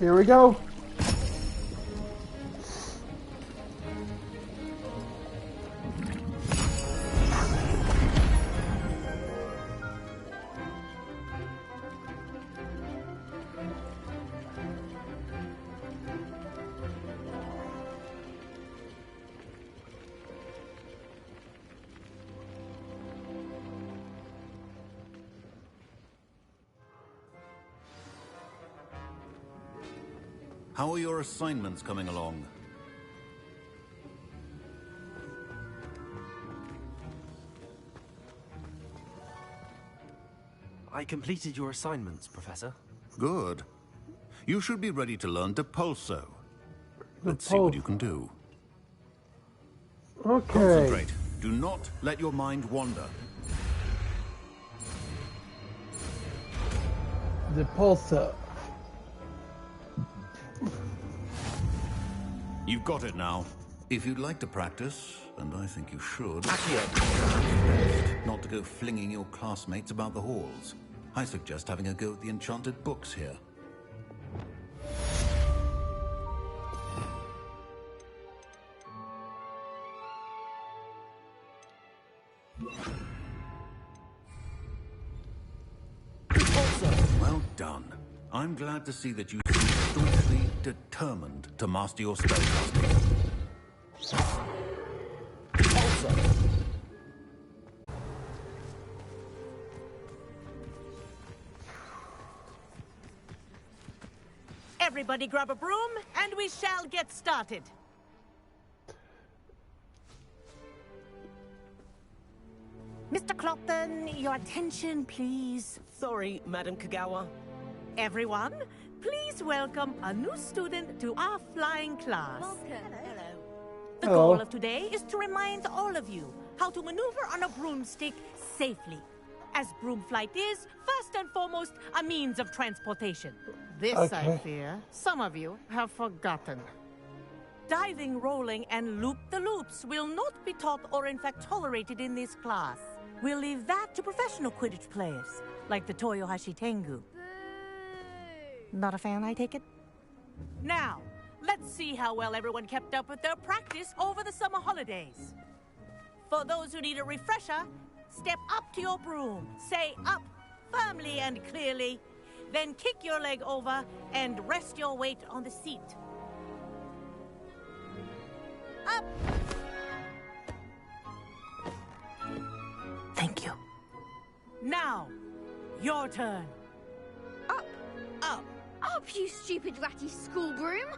Here we go. How are your assignments coming along? I completed your assignments, Professor. Good. You should be ready to learn Depulso. Let's see what you can do. Okay. Concentrate. Do not let your mind wander. Depulso. You've got it now. If you'd like to practice, and I think you should, not to go flinging your classmates about the halls. I suggest having a go at the enchanted books here. Well done. I'm glad to see that you seem staunchly determined to master your spellcasting. Everybody grab a broom, and we shall get started. Mr. Clopton, your attention, please. Sorry, Madam Kogawa. Everyone, please welcome a new student to our flying class. Welcome. Hello. The goal of today is to remind all of you how to maneuver on a broomstick safely. As broom flight is, first and foremost, a means of transportation. This, I fear, some of you have forgotten. Diving, rolling, and loop-the-loops will not be taught or in fact tolerated in this class. We'll leave that to professional Quidditch players, like the Toyohashi Tengu. Not a fan, I take it? Now, let's see how well everyone kept up with their practice over the summer holidays. For those who need a refresher, step up to your broom, say up firmly and clearly, then kick your leg over and rest your weight on the seat. Up! Thank you. Now, your turn. Up. Up. Up, you stupid ratty school broom.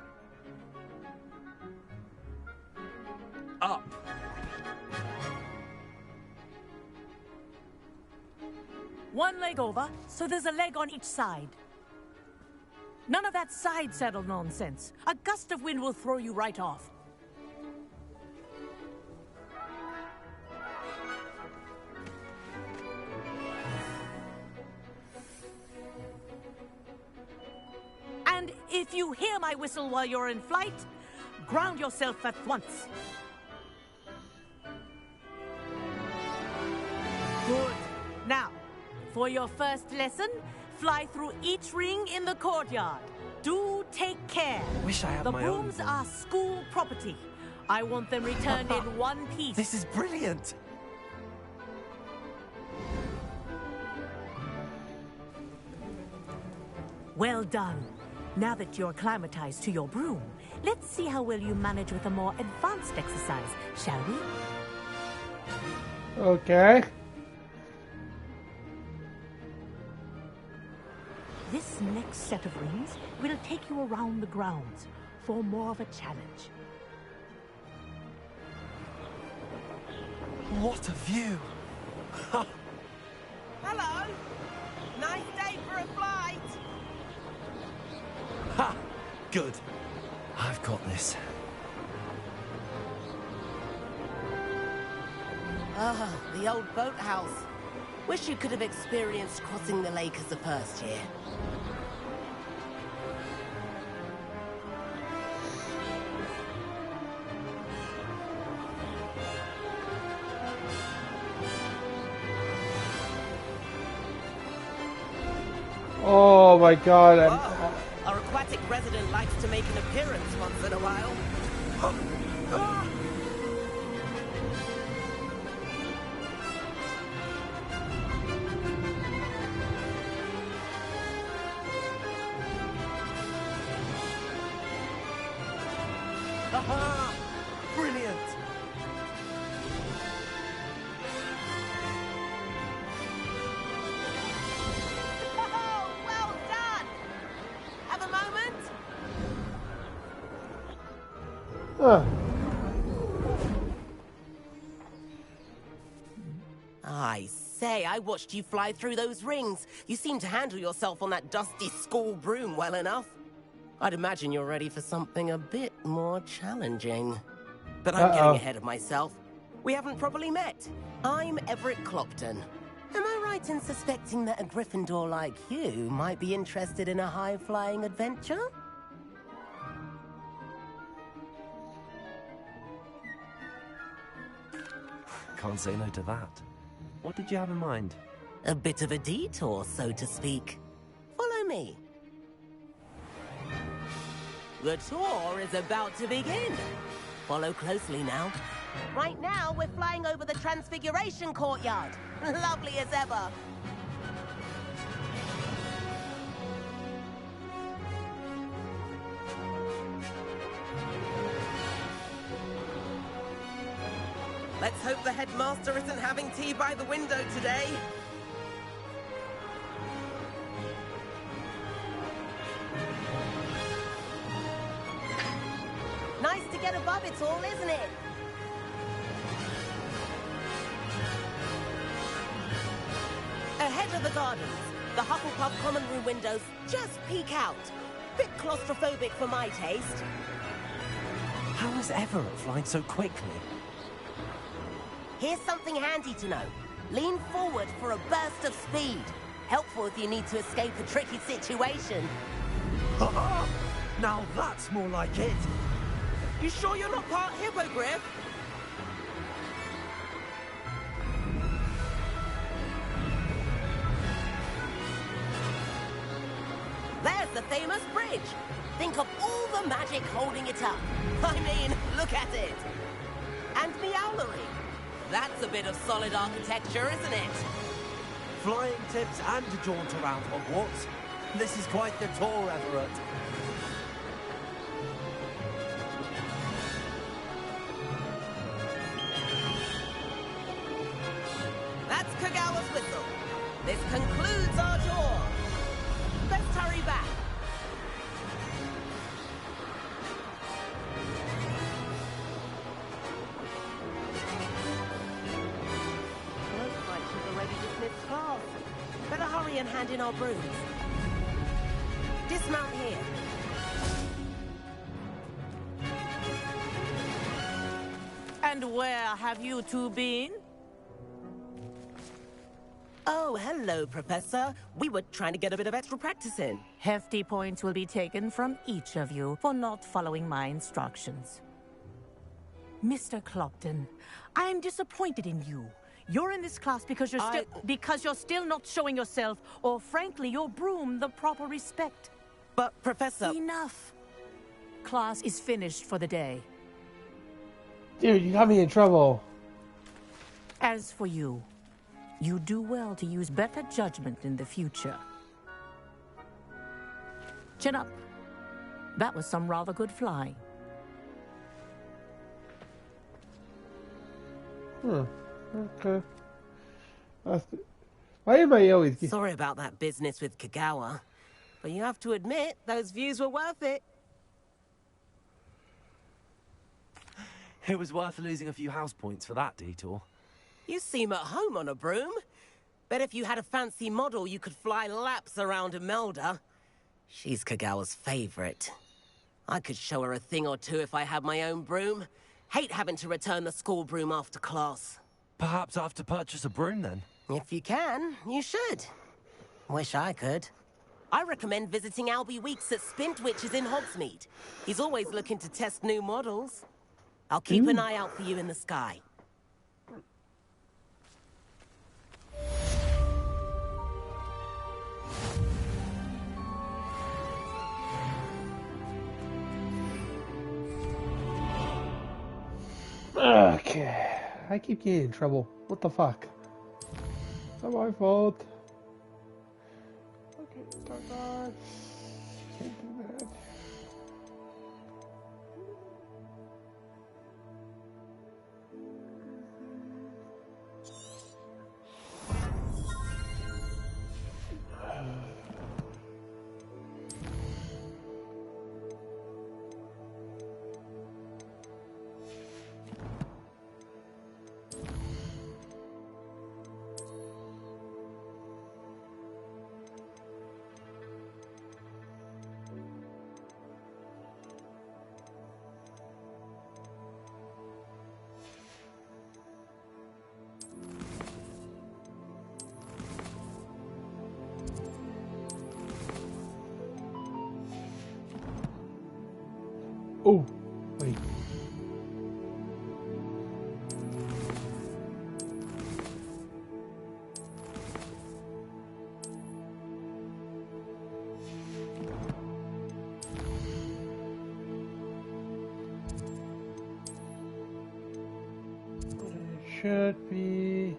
Up. One leg over, so there's a leg on each side. None of that side saddle nonsense. A gust of wind will throw you right off. And if you hear my whistle while you're in flight, ground yourself at once. Good. Now, for your first lesson, fly through each ring in the courtyard. Do take care. Wish I had the my brooms own. are school property. I want them returned in one piece. This is brilliant. Well done. Now that you're acclimatized to your broom, let's see how well you manage with a more advanced exercise, shall we? Okay. This next set of rings will take you around the grounds for more of a challenge. What a view. Hello. Nice day for a flight. Ha! Good. I've got this. Ah, the old boathouse. Wish you could have experienced crossing the lake as a first year. Oh my god. Our aquatic resident likes to make an appearance once in a while. Aha! Brilliant! Oh, well done! Have a moment? I say, I watched you fly through those rings. You seem to handle yourself on that dusty school broom well enough. I'd imagine you're ready for something a bit more challenging. But I'm getting ahead of myself. We haven't properly met. I'm Everett Clopton. Am I right in suspecting that a Gryffindor like you might be interested in a high-flying adventure? Can't say no to that. What did you have in mind? A bit of a detour, so to speak. Follow me. The tour is about to begin. Follow closely now. Right now, we're flying over the Transfiguration Courtyard. Lovely as ever. Let's hope the headmaster isn't having tea by the window today. Nice to get above it all, isn't it? Ahead of the gardens, the Hufflepuff common room windows just peek out. Bit claustrophobic for my taste. How is Everett flying so quickly? Here's something handy to know. Lean forward for a burst of speed. Helpful if you need to escape a tricky situation. Now that's more like it. You sure you're not part hippogriff? There's the famous bridge. Think of all the magic holding it up. I mean, look at it. And Meowlery. That's a bit of solid architecture, isn't it? Flying tips and a jaunt around Hogwarts. This is quite the tour, Everett. That's Kogawa's whistle. This concludes our tour. Let's hurry back. Looks like she's already dismissed class. Better hurry and hand in our brooms. Dismount here. And where have you two been? Oh, hello, Professor. We were trying to get a bit of extra practice in. Hefty points will be taken from each of you for not following my instructions. Mr. Clopton, I'm disappointed in you. You're in this class because you're still not showing yourself, or frankly, your broom, the proper respect. But, Professor... Enough. Class is finished for the day. Dude, you got me in trouble. As for you, you do well to use better judgment in the future. Chin up. That was some rather good flying. Okay. Why am I always... Sorry about that business with Kogawa, but you have to admit, those views were worth it. It was worth losing a few house points for that detour. You seem at home on a broom. Bet if you had a fancy model, you could fly laps around Imelda. She's Kogawa's favorite. I could show her a thing or two if I had my own broom. Hate having to return the school broom after class. Perhaps I have to purchase a broom then? If you can, you should. Wish I could. I recommend visiting Albie Weeks at Spintwitches in Hogsmeade. He's always looking to test new models. I'll keep an eye out for you in the sky. Okay. I keep getting in trouble. What the fuck? It's not my fault. Okay, start on. Can't do that. Oh, wait. It should be.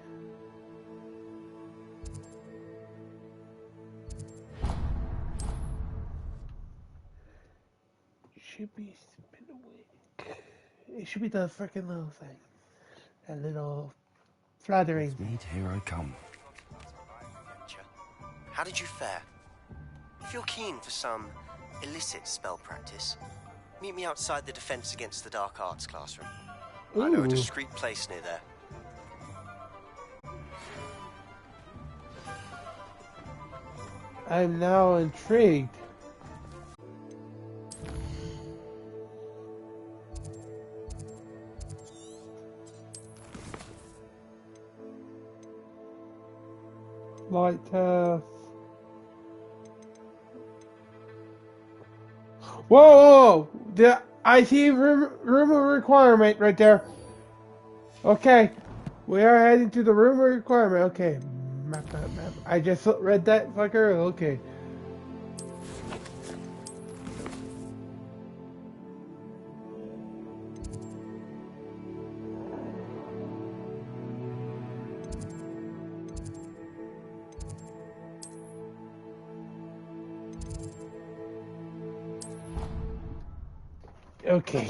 Should be spin away. It should be the freaking little thing. That little flattering. Meet, here I come. How did you fare? If you're keen for some illicit spell practice, meet me outside the Defense Against the Dark Arts classroom. I know a discreet place near there. I'm now intrigued. Light test. Whoa! I see room of requirement right there. Okay, we are heading to the room of requirement. Okay, map. I just read that fucker. Okay. Okay.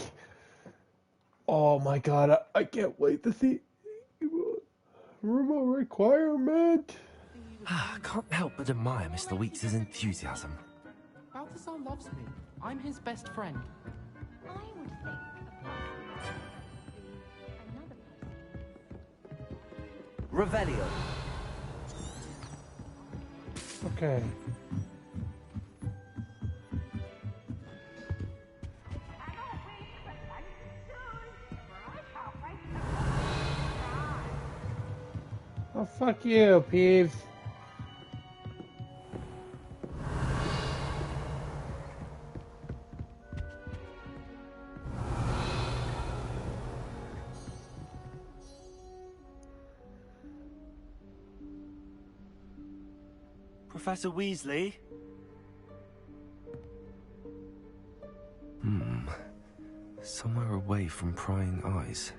Oh my god, I can't wait to see room of requirement. I can't help but admire Mr. Weeks' enthusiasm. Balthazar loves me. I'm his best friend. I would think another person. Revelio. Okay. Oh, fuck you, Peeves. Professor Weasley? Somewhere away from prying eyes.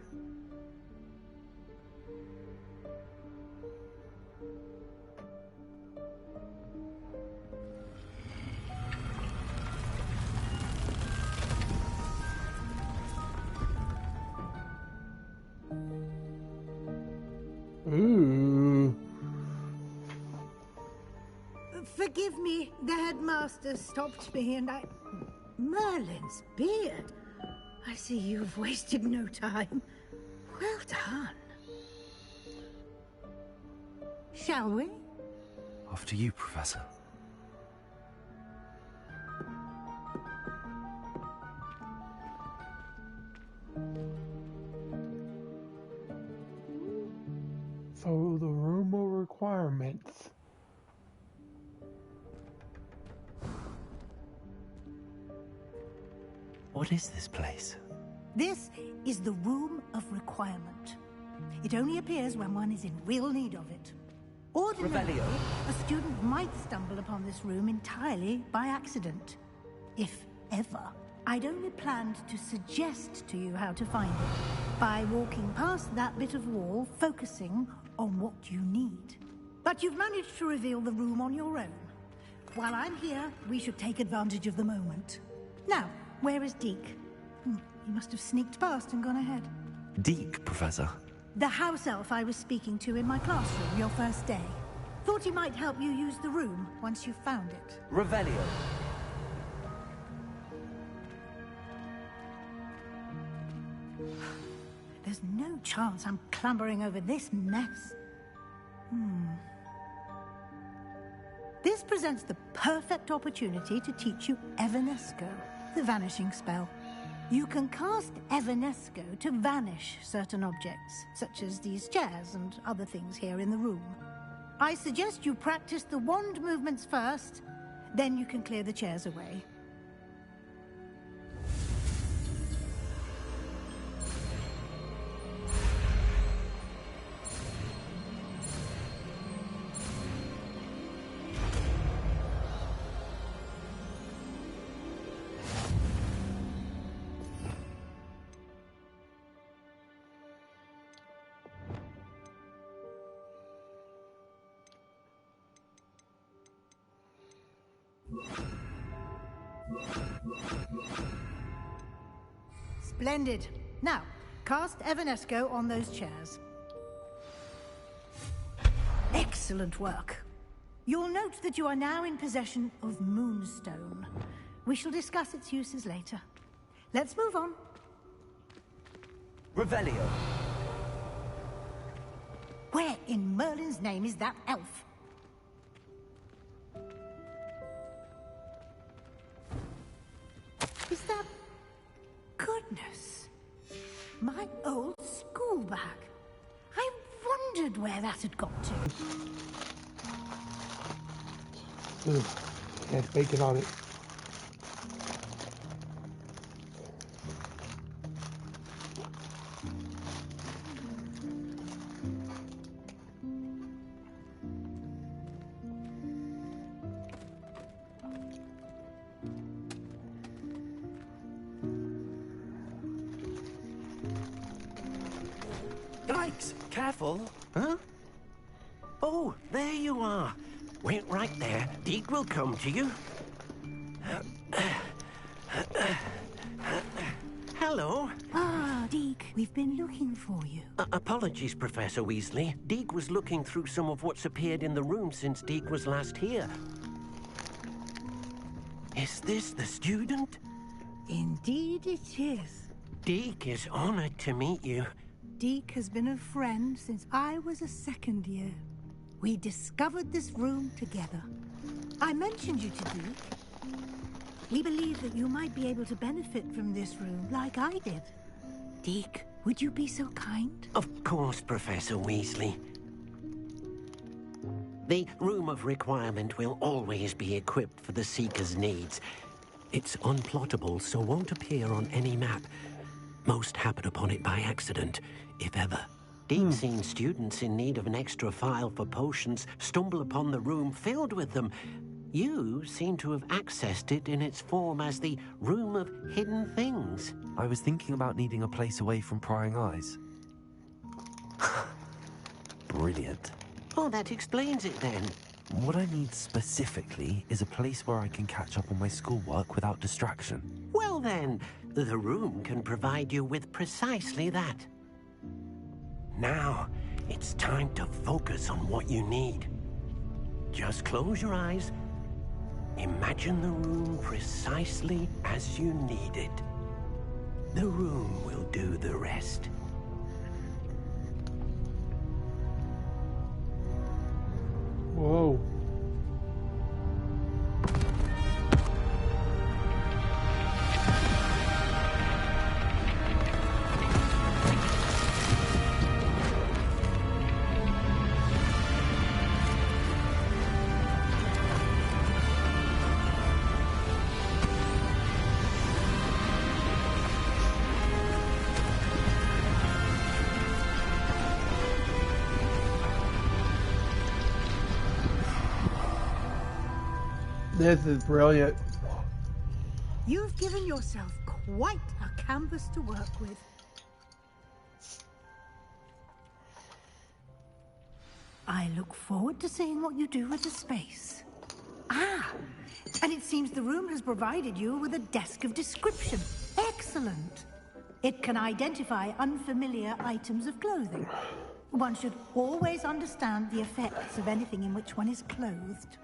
Ooh. Forgive me, the headmaster stopped me and I... Merlin's beard. I see you've wasted no time. Well done. Shall we? After you, Professor. So the room of requirements. What is this place? This is the Room of Requirement. It only appears when one is in real need of it. Ordinarily, Revelio. a student might stumble upon this room entirely by accident. If ever. I'd only planned to suggest to you how to find it. by walking past that bit of wall, focusing on what you need. But you've managed to reveal the room on your own. While I'm here, we should take advantage of the moment. Now, where is Deke? He must have sneaked past and gone ahead. Deke, Professor? The house elf I was speaking to in my classroom your first day. Thought he might help you use the room once you found it. Revelio. There's no chance I'm clambering over this mess. This presents the perfect opportunity to teach you Evanesco, the vanishing spell. You can cast Evanesco to vanish certain objects, such as these chairs and other things here in the room. I suggest you practice the wand movements first, then you can clear the chairs away. Splendid. Now, cast Evanesco on those chairs. Excellent work. You'll note that you are now in possession of Moonstone. We shall discuss its uses later. Let's move on. Revelio. Where in Merlin's name is that elf? Is that... Goodness. My old school bag. I wondered where that had got to. Can't bake it on it. Yikes! Careful! Huh? Oh, there you are. Wait right there. Deke will come to you. Hello. Ah, Deke, we've been looking for you. Apologies, Professor Weasley. Deke was looking through some of what's appeared in the room since Deke was last here. Is this the student? Indeed it is. Deke is honored to meet you. Deke has been a friend since I was a second year. We discovered this room together. I mentioned you to Deke. We believe that you might be able to benefit from this room like I did. Deke, would you be so kind? Of course, Professor Weasley. The Room of Requirement will always be equipped for the Seeker's needs. It's unplottable, so won't appear on any map. Most happen upon it by accident, if ever. Deke's seen students in need of an extra file for potions stumble upon the room filled with them. You seem to have accessed it in its form as the Room of Hidden Things. I was thinking about needing a place away from prying eyes. Brilliant. Oh, that explains it then. What I need specifically is a place where I can catch up on my schoolwork without distraction. Well then, the room can provide you with precisely that. Now, it's time to focus on what you need. Just close your eyes. Imagine the room precisely as you need it. The room will do the rest. Whoa. This is brilliant. You've given yourself quite a canvas to work with. I look forward to seeing what you do with the space. Ah, and it seems the room has provided you with a desk of description. Excellent. It can identify unfamiliar items of clothing. One should always understand the effects of anything in which one is clothed.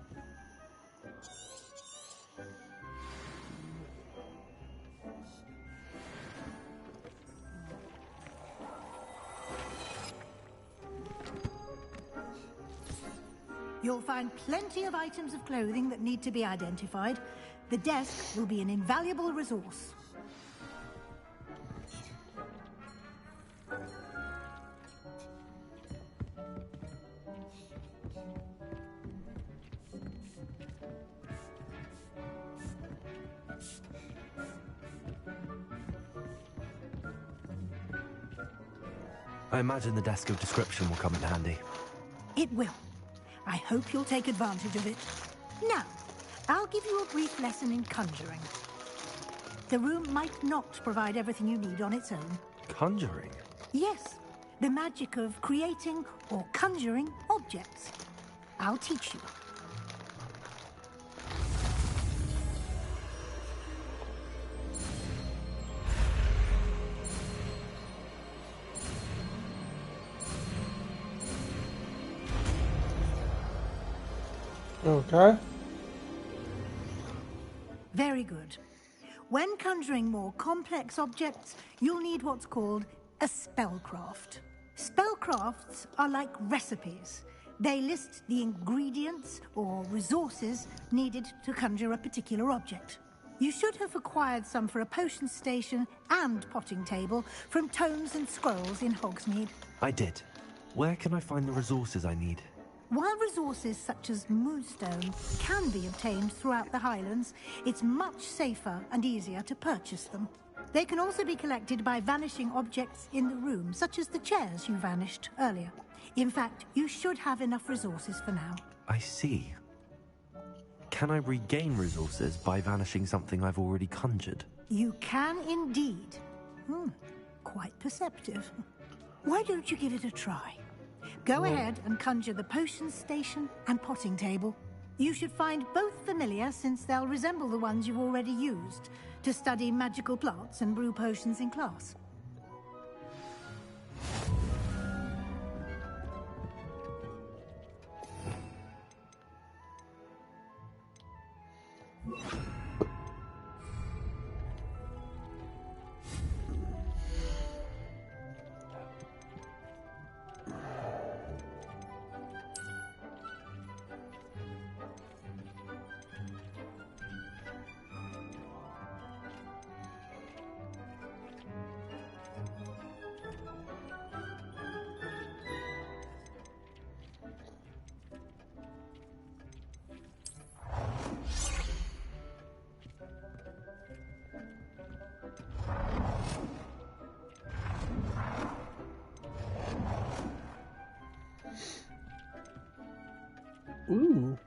You'll find plenty of items of clothing that need to be identified. The desk will be an invaluable resource. I imagine the desk of description will come in handy. It will. I hope you'll take advantage of it. Now, I'll give you a brief lesson in conjuring. The room might not provide everything you need on its own. Conjuring? Yes, the magic of creating or conjuring objects. I'll teach you. Okay. Very good. When conjuring more complex objects, you'll need what's called a spellcraft. Spellcrafts are like recipes. They list the ingredients or resources needed to conjure a particular object. You should have acquired some for a potion station and potting table from tomes and scrolls in Hogsmeade. I did. Where can I find the resources I need? While resources such as moonstone can be obtained throughout the Highlands, it's much safer and easier to purchase them. They can also be collected by vanishing objects in the room, such as the chairs you vanished earlier. In fact, you should have enough resources for now. I see. Can I regain resources by vanishing something I've already conjured? You can indeed. Quite perceptive. Why don't you give it a try? Go ahead and conjure the potion station and potting table. You should find both familiar, since they'll resemble the ones you've already used to study magical plants and brew potions in class. Ooh.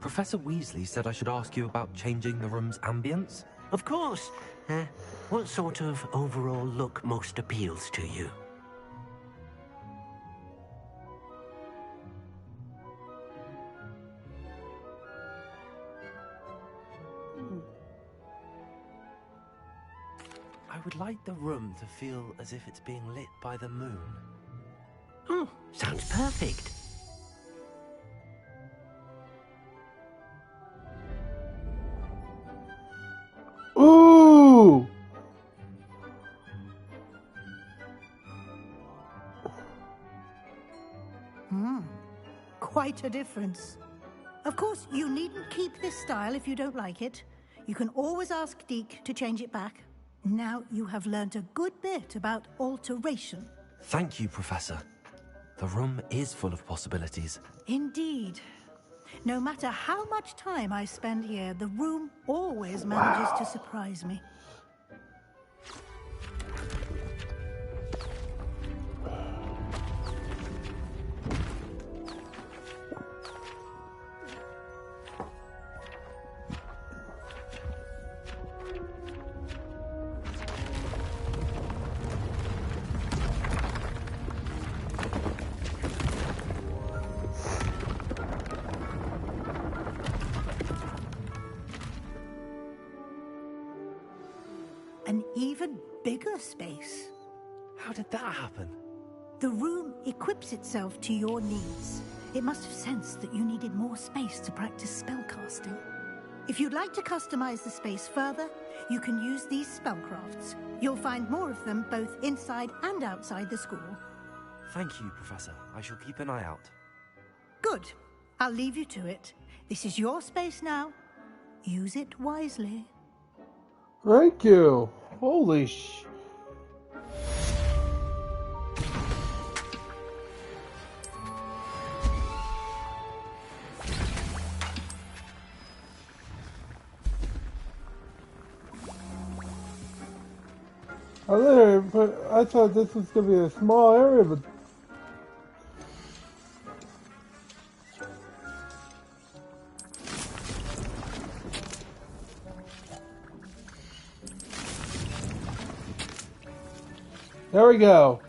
Professor Weasley said I should ask you about changing the room's ambience. Of course. What sort of overall look most appeals to you? I would like the room to feel as if it's being lit by the moon. Oh, sounds perfect. Ooh! quite a difference. Of course, you needn't keep this style if you don't like it. You can always ask Deke to change it back. Now you have learnt a good bit about alteration. Thank you, Professor. The room is full of possibilities. Indeed. No matter how much time I spend here, the room always manages to surprise me. An even bigger space. How did that happen? The room equips itself to your needs. It must have sensed that you needed more space to practice spellcasting. If you'd like to customize the space further, you can use these spellcrafts. You'll find more of them both inside and outside the school. Thank you, Professor. I shall keep an eye out. Good. I'll leave you to it. This is your space now. Use it wisely. Thank you. Holy sh... I thought this was going to be a small area, but... There we go.